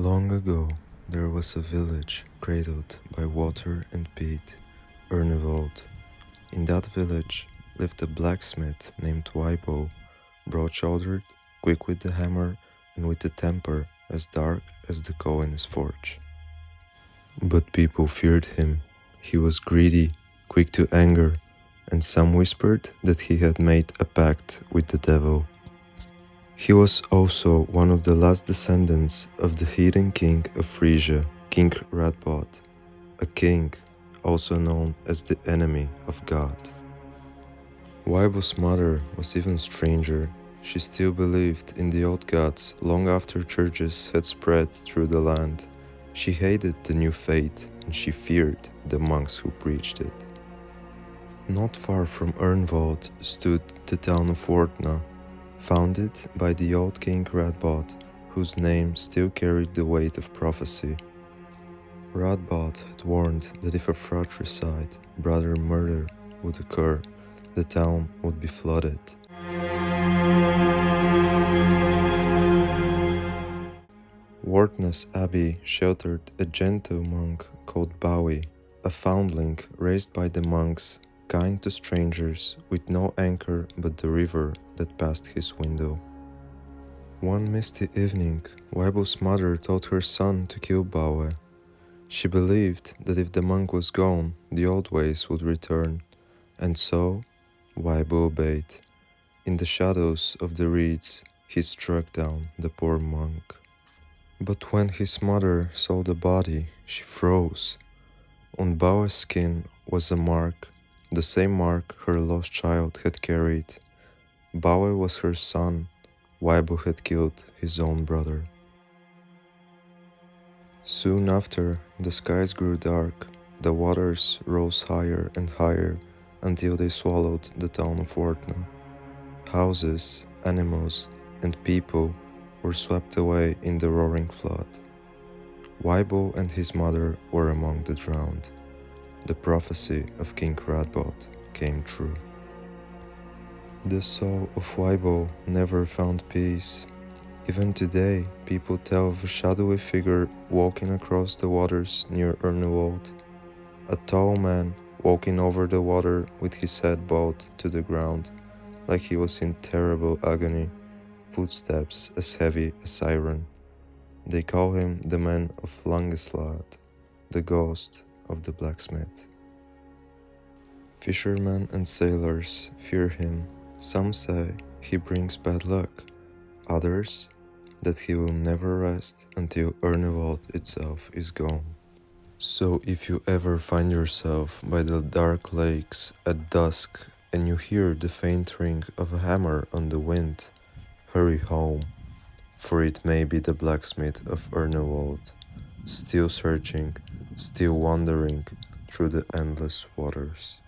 Long ago, there was a village cradled by water and peat, Earnewald. In that village lived a blacksmith named Wibo, broad-shouldered, quick with the hammer, and with a temper as dark as the coal in his forge. But people feared him. He was greedy, quick to anger, and some whispered that he had made a pact with the devil. He was also one of the last descendants of the heathen king of Frisia, King Radbod, a king also known as the enemy of God. Wibo's mother was even stranger. She still believed in the old gods long after churches had spread through the land. She hated the new faith and she feared the monks who preached it. Not far from Earnewald stood the town of Wardna, founded by the old King Radbod, whose name still carried the weight of prophecy. Radbod had warned that if a fratricide, brother murder, would occur, the town would be flooded. Wardna's abbey sheltered a gentle monk called Bowie, a foundling raised by the monks, kind to strangers, with no anchor but the river that passed his window. One misty evening, Wibo's mother told her son to kill Bowie. She believed that if the monk was gone, the old ways would return, and so Wibo obeyed. In the shadows of the reeds, he struck down the poor monk. But when his mother saw the body, she froze. On Bowie's skin was a mark, the same mark her lost child had carried. Bowie was her son. Wibo had killed his own brother. Soon after, the skies grew dark, the waters rose higher and higher until they swallowed the town of Wardna. Houses, animals, and people were swept away in the roaring flood. Wibo and his mother were among the drowned. The prophecy of King Radbod came true. The soul of Wibo never found peace. Even today, people tell of a shadowy figure walking across the waters near Earnewald. A tall man walking over the water with his head bowed to the ground, like he was in terrible agony, footsteps as heavy as iron. They call him the man of Langeslad, the ghost of the blacksmith. Fishermen and sailors fear him. Some say he brings bad luck, others that he will never rest until Earnewald itself is gone. So if you ever find yourself by the dark lakes at dusk and you hear the faint ring of a hammer on the wind, hurry home, for it may be the blacksmith of Earnewald, still searching, still wandering through the endless waters.